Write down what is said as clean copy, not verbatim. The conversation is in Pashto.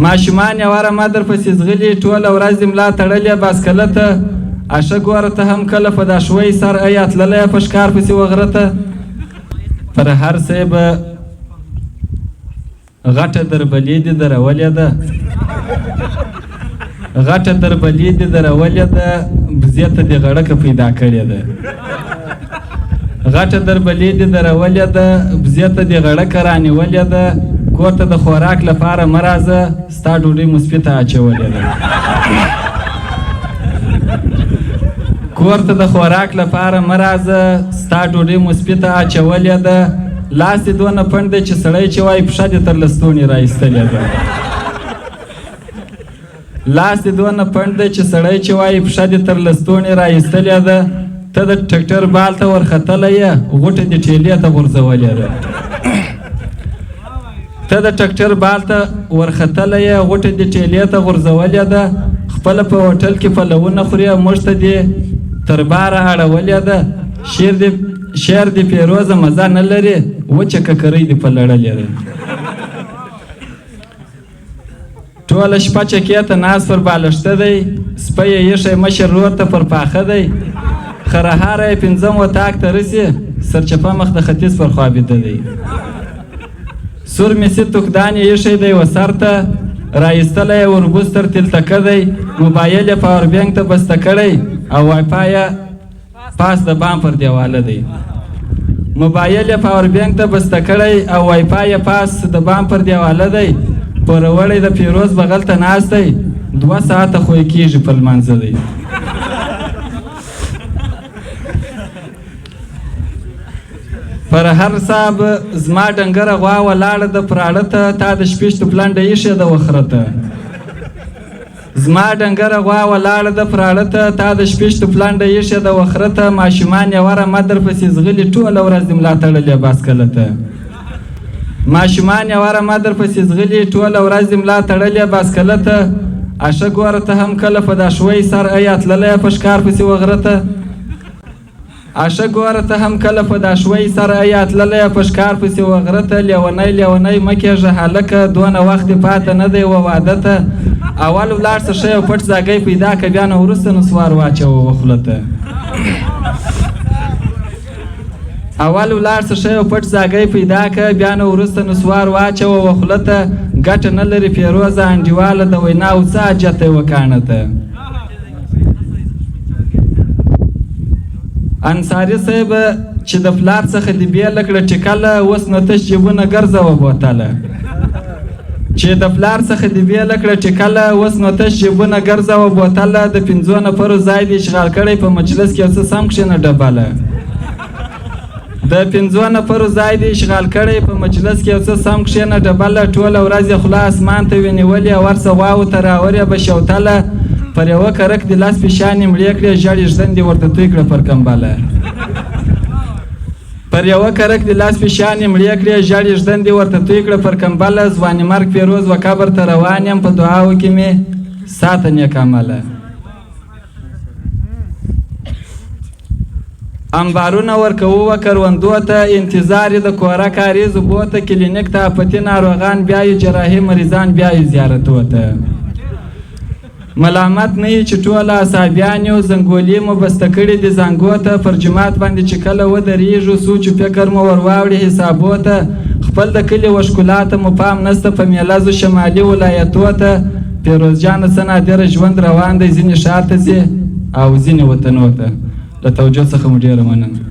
ماشومان یې واره ما درپسې ځغلي ټوله ورځ دې ملا تړلې باسکله ته اشه ګوره ته هم کله په دا شوی سر ایا تللی په ښکار پسې وغره ته پر هر څه به غټه دربلي دې درولې ده غټه دربلي دې درولې ده بزې ته دې غړکه پیدا کړې ده غټه دربلي دې درولې ده بزې ته دې غړکه رانیولې ده کور ته د خوراک لپاره مه راځه ستا ډوډۍ مو سپي ته اچولې ده کور ته د خوراک لپاره مه راځه ستا ډوډۍ مو سپي ته اچولې ده لاس دې دونه پنډ دی چې سړی چې وایي پښه دې تر لستوڼي رایستلې ده لاس دې دونه پنډ دی چې سړی چې وایي پښه دې تر لستوڼي رایستلې ده ته د ټکټر بال ته ورختلی یې غوټه دې ټیلې ته غورځولې ده ته د ټکټر بال ته ورختلی یې غوټه دې ټیلې ته غورځولې ده خپله په هوټل کې پلونه خورې موږ ته دې تر باره اړولې ده شعر دې پیروزه مزه نه لري وچه ککرۍ دې په لړلې ده ټوله شپه چکې ته ناست پر بالښته دی سپی یې ایښی مشر ورور ته پر پاخه دی خرهاره یې پنځم اتاق ته رسي سرچپه مخ د ختیځ پر خوا بیده دی سور مسي توکدان یې ایښی دی و سر ته رایستلی یې وربوز تر تلتکه دی موبایل یې پاور بینک ته بسته کړی او وایفای یې پاس د بام پر دیواله دی موبایل یې پاور بینک ته بسته کړی او وایفای یې پاس د بام پر دیواله دی پوروړی د پیروز بغل ته ناست دی 2 ساعته خو یې کېږي په لمانځه دی پر هر صاحب زما ډنګره غوا ولاړه ده پراړه ته تا د شپېشتو پلنډه ایښې ده وخره ته زما ډنګره غوا ولاړه ده پراړه ته تا د شپېشتو پلنډه ایښې ده وخره ته ماشومان یې وره ما درپسې ځغلي ټوله ورځ دې ملا تړلې باسکله ته ماشومان یې وره ما درپسې ځغلي ټوله ورځ دې ملا تړلې باسکله ته اشه ګوره ته هم کله په دا شوی سر ایا تللی په ښکار پسې وغره ته اشه ګوره ته هم کله په دا شوی سر ایا تللی په ښکار پسې وغره ته لیونی لیونی مه کېږه هلکه دونه وخت دې پاته نه دی و واده ته اول ولاړ شه ښه یو پټ ځاګی پیدا که بیا نه وروسته نسوار واچوه وخوله ته اول ولاړ شه ښه یو پټ ځاګی پیدا که بیا نه وروسته نسوار واچوه وخوله ته ګټه نه لري پیروزه انډیواله د ویناو څه حاجت دی وکاڼه ته انصاري صاحب چې د پلار څخه دې بېله کړه ټیکله اوس نو تش جیبونه ګرځوه بوتله چې د پلار څخه دې بېله کړه ټیکله اوس نو تش جیبونه ګرځوه بوتله د 5 نفرو ځای دې اشغال کړی په مجلس کې یو څه سم کښېنه ډبله د 5 نفرو ځای دې اشغال کړی په مجلس کې یو څه سم کښېنه ډبله ټوله ورځ یې خوله اسمان ته ونیولې ورڅه غواوو ته راورې به شوتله پر یوه کرک دې لاس پیشانې مړې کړې ژړې ږدن دې ورته توی کړه پر کمبله پر یوه کرک دې لاس پیشانې مړې کړې ژړې ږدن دې ورته توی کړه پر کمبله ځواني مرګ پیروز و قبر ته روان یم په دعاو کې مې ساته نیک عمله انبارونه ورکوو و کروندو ته انتظار د کوره کاریزو بوته کلینیک ته آفتي ناروغان بیایو جراحي مریضان بیایو زیارتو ته ملامت نه یې چې ټوله اصحابیان یو زنګولي مو بسته کړي دي زنګو ته پر جماعت باندې چې کله ودرېږو سوچ و فکر مو ور واوړي حسابو ته خپل د کلي و ښکلا ته مو پام نسته په میلازو شمالي ولایتو ته پیروز جانه څه نادره ژوند روان دی ځینې ښار ته ځي او ځینې وطنو ته له توجه څخه مو ډېره مننه